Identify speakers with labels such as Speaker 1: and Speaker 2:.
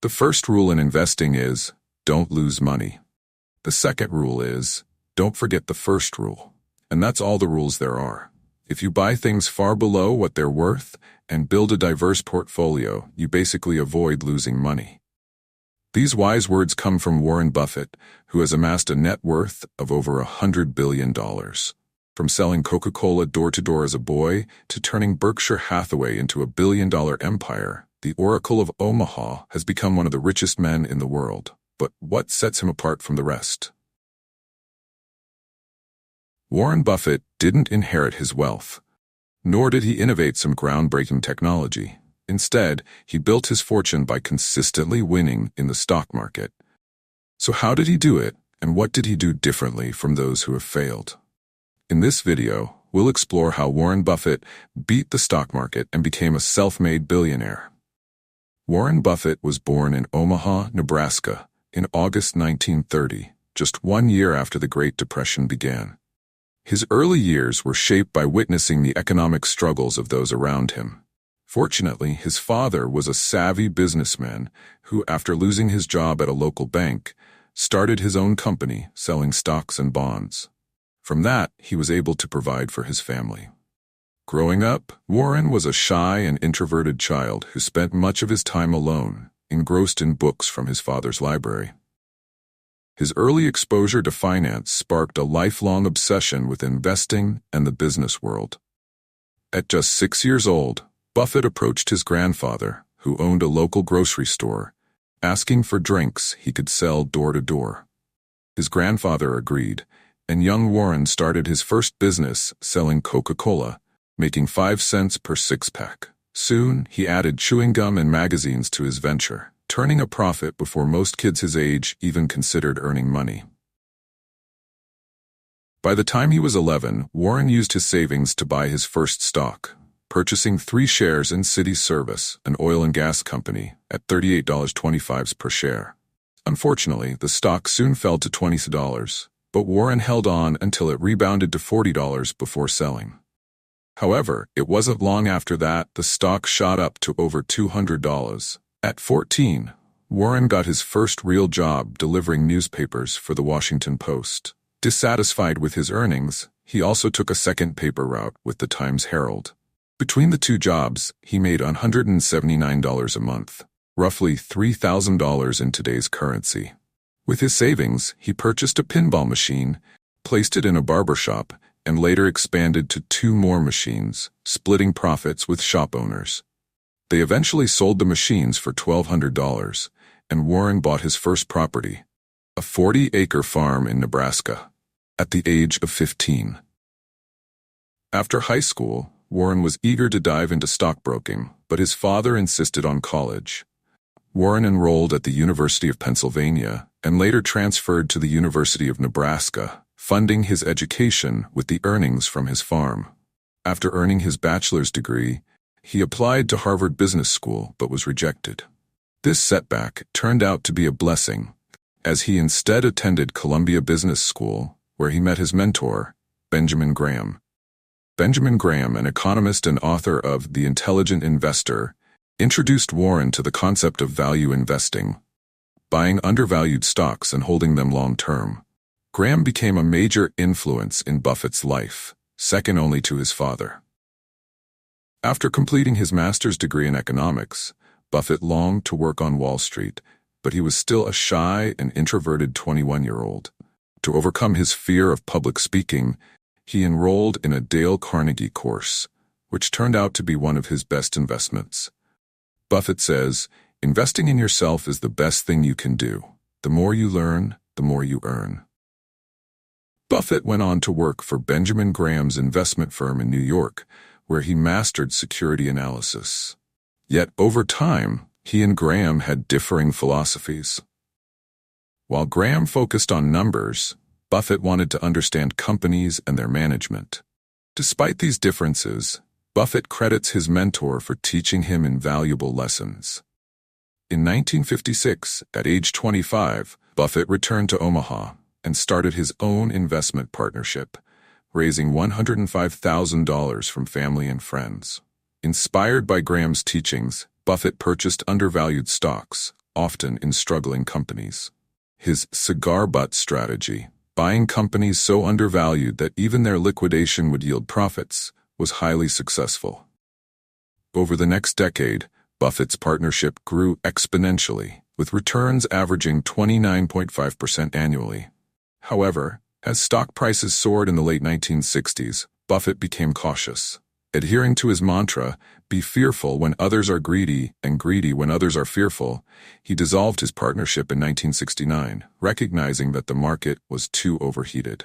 Speaker 1: The first rule in investing is, don't lose money. The second rule is, don't forget the first rule. And that's all the rules there are. If you buy things far below what they're worth and build a diverse portfolio, you basically avoid losing money. These wise words come from Warren Buffett, who has amassed a net worth of over $100 billion. From selling Coca-Cola door-to-door as a boy to turning Berkshire Hathaway into a billion-dollar empire, the Oracle of Omaha has become one of the richest men in the world. But what sets him apart from the rest? Warren Buffett didn't inherit his wealth, nor did he innovate some groundbreaking technology. Instead, he built his fortune by consistently winning in the stock market. So how did he do it, and what did he do differently from those who have failed? In this video, we'll explore how Warren Buffett beat the stock market and became a self-made billionaire. Warren Buffett was born in Omaha, Nebraska, in August 1930, just 1 year after the Great Depression began. His early years were shaped by witnessing the economic struggles of those around him. Fortunately, his father was a savvy businessman who, after losing his job at a local bank, started his own company selling stocks and bonds. From that, he was able to provide for his family. Growing up, Warren was a shy and introverted child who spent much of his time alone, engrossed in books from his father's library. His early exposure to finance sparked a lifelong obsession with investing and the business world. At just 6 years old, Buffett approached his grandfather, who owned a local grocery store, asking for drinks he could sell door to door. His grandfather agreed, and young Warren started his first business selling Coca-Cola, making 5 cents per six-pack. Soon, he added chewing gum and magazines to his venture, turning a profit before most kids his age even considered earning money. By the time he was 11, Warren used his savings to buy his first stock, purchasing 3 shares in City Service, an oil and gas company, at $38.25 per share. Unfortunately, the stock soon fell to $20, but Warren held on until it rebounded to $40 before selling. However, it wasn't long after that the stock shot up to over $200. At 14, Warren got his first real job delivering newspapers for the Washington Post. Dissatisfied with his earnings, he also took a second paper route with the Times-Herald. Between the 2 jobs, he made $179 a month, roughly $3,000 in today's currency. With his savings, he purchased a pinball machine, placed it in a barber shop, and later expanded to 2 more machines, splitting profits with shop owners. They eventually sold the machines for $1,200, and Warren bought his first property, a 40-acre farm in Nebraska, at the age of 15. After high school, Warren was eager to dive into stockbroking, but his father insisted on college. Warren enrolled at the University of Pennsylvania and later transferred to the University of Nebraska, funding his education with the earnings from his farm. After earning his bachelor's degree, he applied to Harvard Business School but was rejected. This setback turned out to be a blessing, as he instead attended Columbia Business School, where he met his mentor, Benjamin Graham. Benjamin Graham, an economist and author of The Intelligent Investor, introduced Warren to the concept of value investing, buying undervalued stocks and holding them long-term. Graham became a major influence in Buffett's life, second only to his father. After completing his master's degree in economics, Buffett longed to work on Wall Street, but he was still a shy and introverted 21-year-old. To overcome his fear of public speaking, he enrolled in a Dale Carnegie course, which turned out to be one of his best investments. Buffett says, "Investing in yourself is the best thing you can do. The more you learn, the more you earn." Buffett went on to work for Benjamin Graham's investment firm in New York, where he mastered security analysis. Yet over time, he and Graham had differing philosophies. While Graham focused on numbers, Buffett wanted to understand companies and their management. Despite these differences, Buffett credits his mentor for teaching him invaluable lessons. In 1956, at age 25, Buffett returned to Omaha and started his own investment partnership, raising $105,000 from family and friends. Inspired by Graham's teachings, Buffett purchased undervalued stocks, often in struggling companies. His cigar butt strategy, buying companies so undervalued that even their liquidation would yield profits, was highly successful. Over the next decade, Buffett's partnership grew exponentially, with returns averaging 29.5% annually. However, as stock prices soared in the late 1960s, Buffett became cautious. Adhering to his mantra, "Be fearful when others are greedy and greedy when others are fearful," he dissolved his partnership in 1969, recognizing that the market was too overheated.